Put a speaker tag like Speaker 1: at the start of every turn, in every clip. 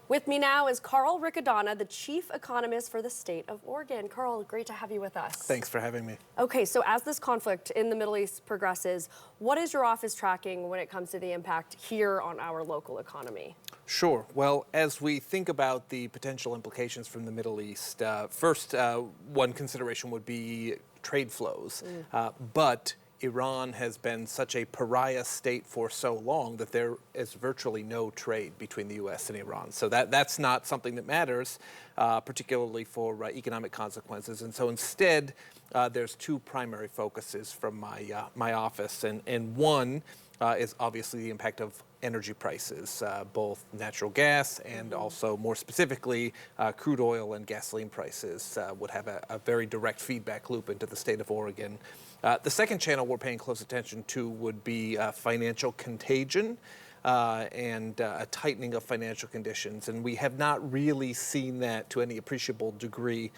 Speaker 1: With me now is Carl Riccadonna, the chief economist for the state of Oregon. Carl, great to have you with us.
Speaker 2: Thanks for having me.
Speaker 1: Okay, so as this conflict in the Middle East progresses, what is your office tracking when it comes to the impact here on our local economy?
Speaker 2: Sure. Well, as we think about the potential implications from the Middle East, first, one consideration would be trade flows. But Iran has been such a pariah state for so long that there is virtually no trade between the U.S. and Iran. So that's not something that matters, particularly for economic consequences. And so instead, there's two primary focuses from my office. And one is obviously the impact of energy prices, both natural gas and also more specifically crude oil and gasoline prices would have a very direct feedback loop into the state of Oregon. The second channel we're paying close attention to would be financial contagion and a tightening of financial conditions. And we have not really seen that to any appreciable degree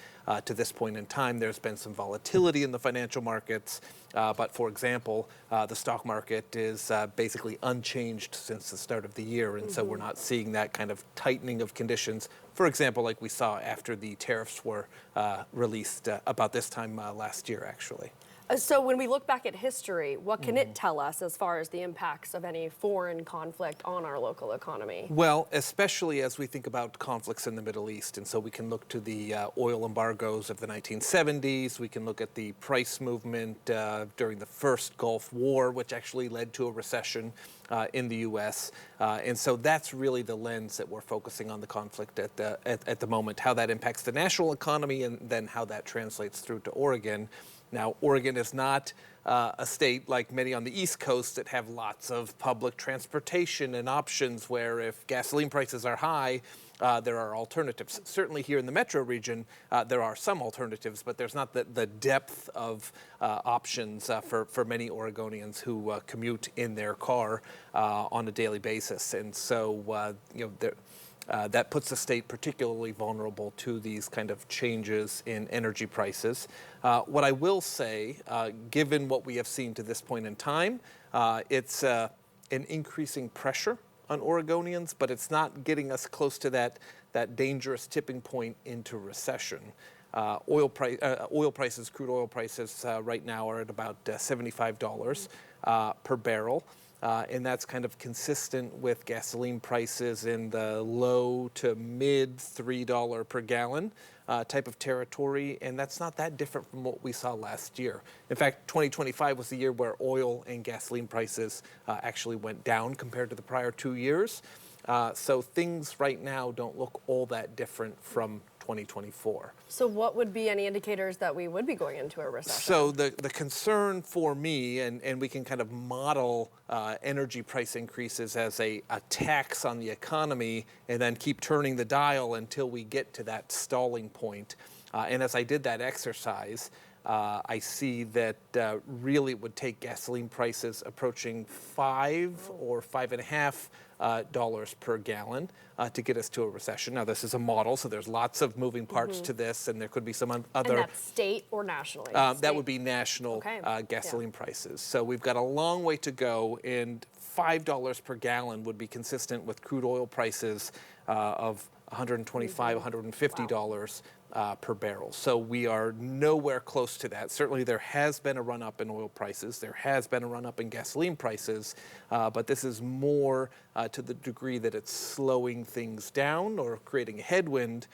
Speaker 2: to this point in time. There's been some volatility in the financial markets, but for example, the stock market is basically unchanged since the start of the year. And so we're not seeing that kind of tightening of conditions, for example, like we saw after the tariffs were released about this time last year, actually.
Speaker 1: So when we look back at history, what can it tell us as far as the impacts of any foreign conflict on our local economy?
Speaker 2: Well, especially as we think about conflicts in the Middle East. And so we can look to the oil embargoes of the 1970s. We can look at the price movement during the first Gulf War, which actually led to a recession in the U.S. And so that's really the lens that we're focusing on the conflict at the moment, how that impacts the national economy and then how that translates through to Oregon. Now, Oregon is not a state like many on the East Coast that have lots of public transportation and options where if gasoline prices are high, there are alternatives. Certainly here in the metro region, there are some alternatives, but there's not the depth of options for many Oregonians who commute in their car on a daily basis. And so, that puts the state particularly vulnerable to these kind of changes in energy prices. What I will say, given what we have seen to this point in time, it's an increasing pressure on Oregonians, but it's not getting us close to that dangerous tipping point into recession. Oil prices, crude oil prices right now are at about $75 per barrel. And that's kind of consistent with gasoline prices in the low to mid $3 per gallon type of territory. And that's not that different from what we saw last year. In fact, 2025 was the year where oil and gasoline prices actually went down compared to the prior 2 years. So things right now don't look all that different from 2024.
Speaker 1: So what would be any indicators that we would be going into a recession?
Speaker 2: So the concern for me, and we can kind of model energy price increases as a tax on the economy and then keep turning the dial until we get to that stalling point. And as I did that exercise, I see that really it would take gasoline prices approaching $5 or $5.50 per gallon to get us to a recession. Now, this is a model, so there's lots of moving parts to this, and there could be some other.
Speaker 1: And that's state or nationally?
Speaker 2: That would be national gasoline prices. So we've got a long way to go, and $5 per gallon would be consistent with crude oil prices of $125, $150 per barrel. So we are nowhere close to that. Certainly there has been a run up in oil prices. There has been a run up in gasoline prices. But this is more to the degree that it's slowing things down or creating a headwind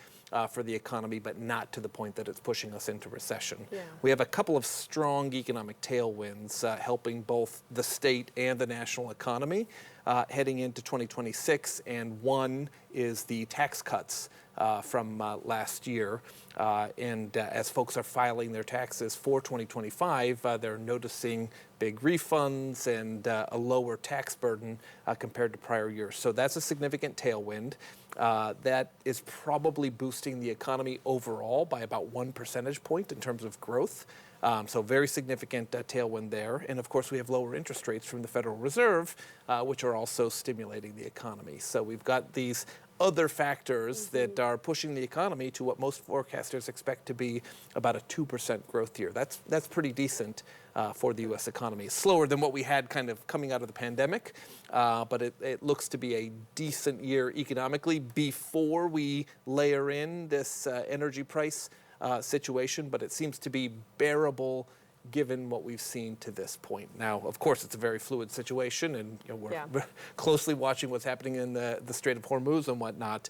Speaker 2: for the economy, but not to the point that it's pushing us into recession.
Speaker 1: Yeah.
Speaker 2: We have a couple of strong economic tailwinds helping both the state and the national economy heading into 2026, and one is the tax cuts from last year. And as folks are filing their taxes for 2025, they're noticing big refunds and a lower tax burden compared to prior years. So that's a significant tailwind. That is probably boosting the economy overall by about 1 percentage point in terms of growth. So very significant tailwind there. And of course, we have lower interest rates from the Federal Reserve, which are also stimulating the economy. So we've got these other factors that are pushing the economy to what most forecasters expect to be about a 2% growth year. That's pretty decent for the U.S. economy. Slower than what we had kind of coming out of the pandemic, but it looks to be a decent year economically before we layer in this energy price situation, but it seems to be bearable given what we've seen to this point. Now, of course, it's a very fluid situation, and we're closely watching what's happening in the Strait of Hormuz and whatnot,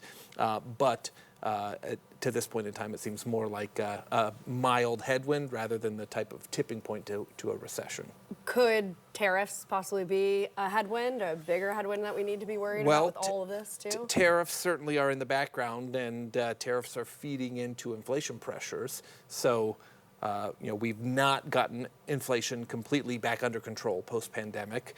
Speaker 2: but to this point in time, it seems more like a mild headwind rather than the type of tipping point to a recession.
Speaker 1: Could tariffs possibly be a headwind, a bigger headwind that we need to be worried about with all of this too?
Speaker 2: Tariffs certainly are in the background, and tariffs are feeding into inflation pressures. So, we've not gotten inflation completely back under control post-pandemic.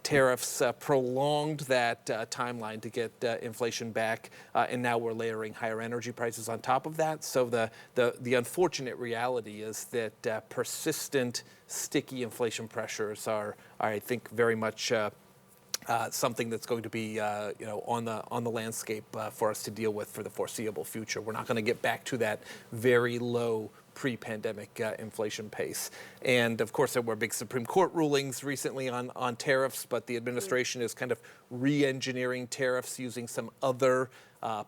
Speaker 2: Tariffs prolonged that timeline to get inflation back, and now we're layering higher energy prices on top of that. So the unfortunate reality is that persistent, sticky inflation pressures are, I think, very much something that's going to be, on the landscape for us to deal with for the foreseeable future. We're not going to get back to that very low pre-pandemic inflation pace. And of course, there were big Supreme Court rulings recently on tariffs, but the administration is kind of re-engineering tariffs using some other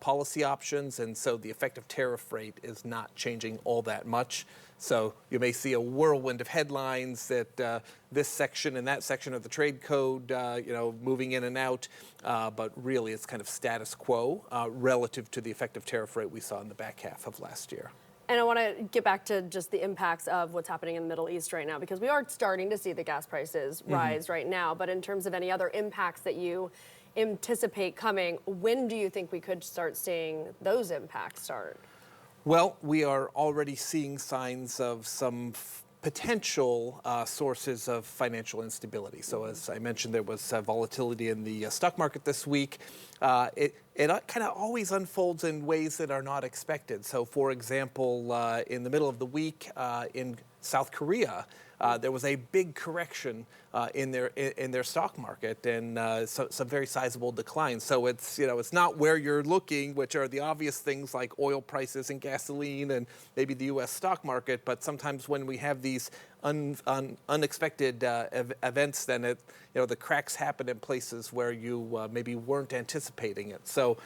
Speaker 2: policy options. And so the effective tariff rate is not changing all that much. So you may see a whirlwind of headlines that this section and that section of the trade code, moving in and out, but really it's kind of status quo relative to the effective tariff rate we saw in the back half of last year.
Speaker 1: And I want to get back to just the impacts of what's happening in the Middle East right now, because we are starting to see the gas prices rise right now. But in terms of any other impacts that you anticipate coming, when do you think we could start seeing those impacts start?
Speaker 2: Well, we are already seeing signs of some potential sources of financial instability. So as I mentioned, there was volatility in the stock market this week. It kind of always unfolds in ways that are not expected. So for example, in the middle of the week in South Korea, there was a big correction in their stock market and some very sizable declines. So it's not where you're looking, which are the obvious things like oil prices and gasoline and maybe the U.S. stock market. But sometimes when we have these unexpected events, then the cracks happen in places where you maybe weren't anticipating it. So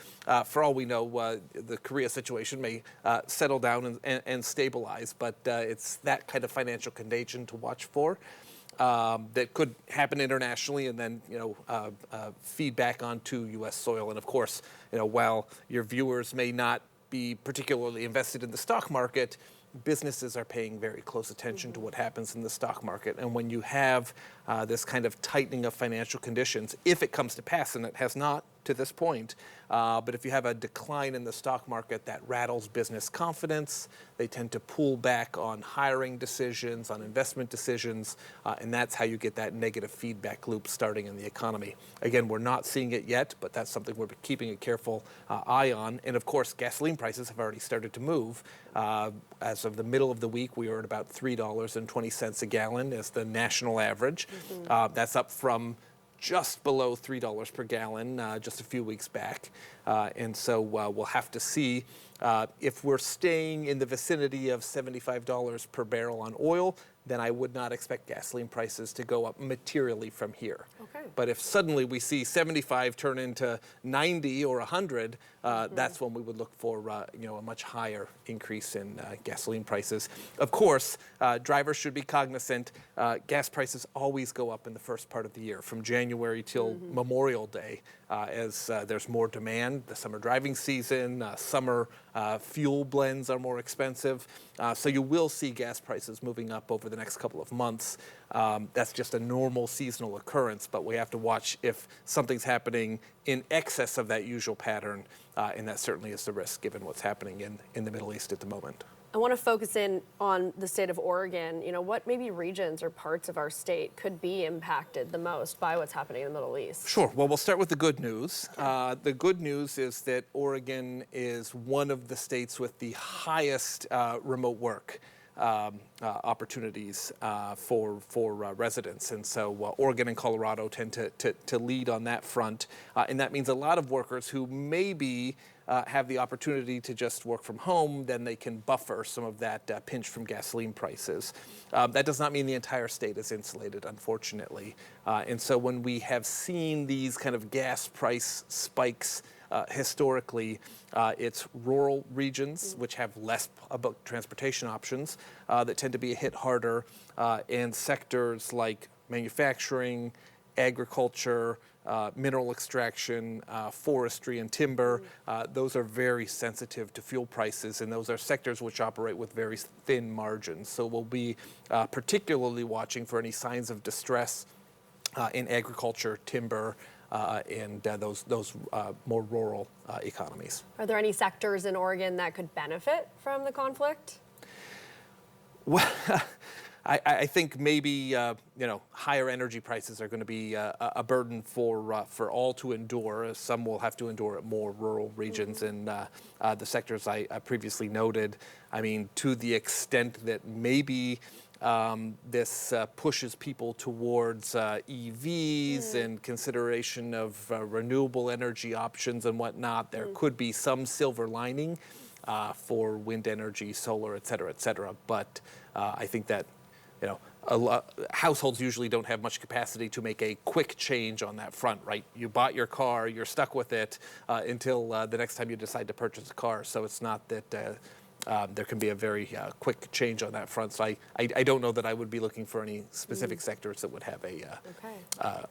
Speaker 2: for all we know, the Korea situation may settle down and stabilize, but it's that kind of financial contagion to watch for that could happen internationally and then feed back onto U.S. soil. And of course, while your viewers may not be particularly invested in the stock market, businesses are paying very close attention to what happens in the stock market. And when you have this kind of tightening of financial conditions, if it comes to pass, and it has not to this point, but if you have a decline in the stock market, that rattles business confidence. They tend to pull back on hiring decisions, on investment decisions, and that's how you get that negative feedback loop starting in the economy. Again, we're not seeing it yet, but that's something we're keeping a careful eye on. And of course, gasoline prices have already started to move. As of the middle of the week, we were at about $3.20 a gallon as the national average. That's up from just below $3 per gallon just a few weeks back. And so we'll have to see if we're staying in the vicinity of $75 per barrel on oil, then I would not expect gasoline prices to go up materially from here. Okay. But if suddenly we see 75 turn into 90 or 100, that's when we would look for a much higher increase in gasoline prices. Of course, drivers should be cognizant. Gas prices always go up in the first part of the year, from January till Memorial Day, as there's more demand. The summer driving season, summer fuel blends are more expensive. So you will see gas prices moving up over the next couple of months. That's just a normal seasonal occurrence, but we have to watch if something's happening in excess of that usual pattern, and that certainly is the risk given what's happening in the Middle East at the moment.
Speaker 1: I want to focus in on the state of Oregon. What maybe regions or parts of our state could be impacted the most by what's happening in the Middle East?
Speaker 2: Sure. Well, we'll start with the good news. The good news is that Oregon is one of the states with the highest remote work opportunities for residents. And so Oregon and Colorado tend to lead on that front. And that means a lot of workers who maybe have the opportunity to just work from home, then they can buffer some of that pinch from gasoline prices. That does not mean the entire state is insulated, unfortunately. And so when we have seen these kind of gas price spikes historically, it's rural regions, which have less public transportation options, that tend to be hit harder, and sectors like manufacturing, agriculture, mineral extraction, forestry, and timber. Those are very sensitive to fuel prices, and those are sectors which operate with very thin margins. So we'll be particularly watching for any signs of distress in agriculture, timber, and those more rural economies.
Speaker 1: Are there any sectors in Oregon that could benefit from the conflict?
Speaker 2: Well, I think maybe higher energy prices are going to be a burden for all to endure. Some will have to endure at more rural regions and the sectors I previously noted. I mean, to the extent that maybe this pushes people towards EVs and consideration of renewable energy options and whatnot, there could be some silver lining for wind energy, solar, et cetera. But I think that households usually don't have much capacity to make a quick change on that front, right? You bought your car, you're stuck with it until the next time you decide to purchase a car. So it's not that there can be a very quick change on that front. So I don't know that I would be looking for any specific sectors that would have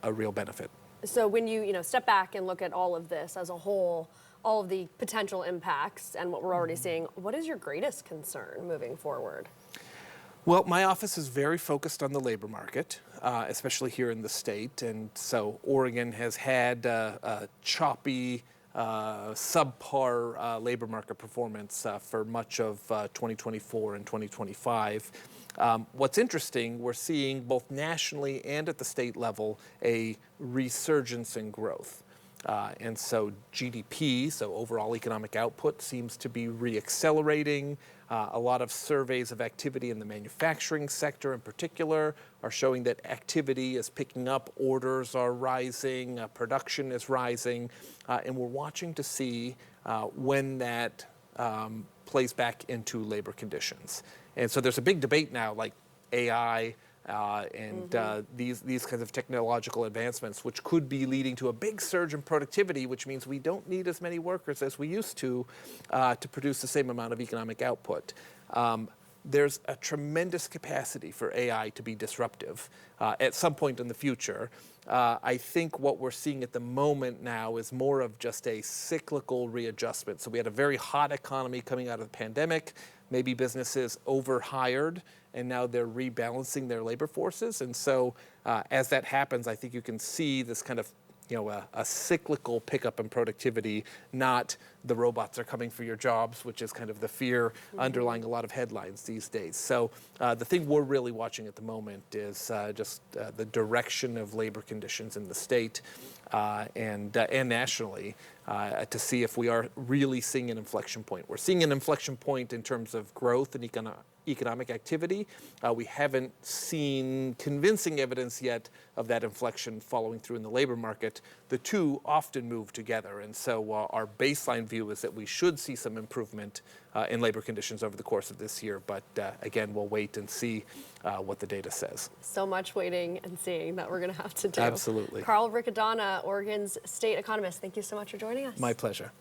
Speaker 2: a real benefit.
Speaker 1: So when you step back and look at all of this as a whole, all of the potential impacts and what we're already seeing, what is your greatest concern moving forward?
Speaker 2: Well, my office is very focused on the labor market, especially here in the state. And so Oregon has had a choppy, subpar labor market performance for much of 2024 and 2025. What's interesting, we're seeing both nationally and at the state level a resurgence in growth. And so GDP, so overall economic output, seems to be reaccelerating. A lot of surveys of activity in the manufacturing sector in particular are showing that activity is picking up, orders are rising, production is rising, and we're watching to see when that plays back into labor conditions. And so there's a big debate now, like AI, these kinds of technological advancements, which could be leading to a big surge in productivity, which means we don't need as many workers as we used to produce the same amount of economic output. There's a tremendous capacity for AI to be disruptive at some point in the future. I think what we're seeing at the moment now is more of just a cyclical readjustment. So we had a very hot economy coming out of the pandemic. Maybe businesses overhired, and now they're rebalancing their labor forces. And so as that happens, I think you can see this kind of a cyclical pickup in productivity, not the robots are coming for your jobs, which is kind of the fear underlying a lot of headlines these days. So the thing we're really watching at the moment is just the direction of labor conditions in the state and nationally to see if we are really seeing an inflection point. We're seeing an inflection point in terms of growth and economic activity. We haven't seen convincing evidence yet of that inflection following through in the labor market. The two often move together, and so our baseline view is that we should see some improvement in labor conditions over the course of this year, but again, we'll wait and see what the data says.
Speaker 1: So much waiting and seeing that we're going to have to do.
Speaker 2: Absolutely.
Speaker 1: Carl Riccadonna, Oregon's state economist, thank you so much for joining us.
Speaker 2: My pleasure.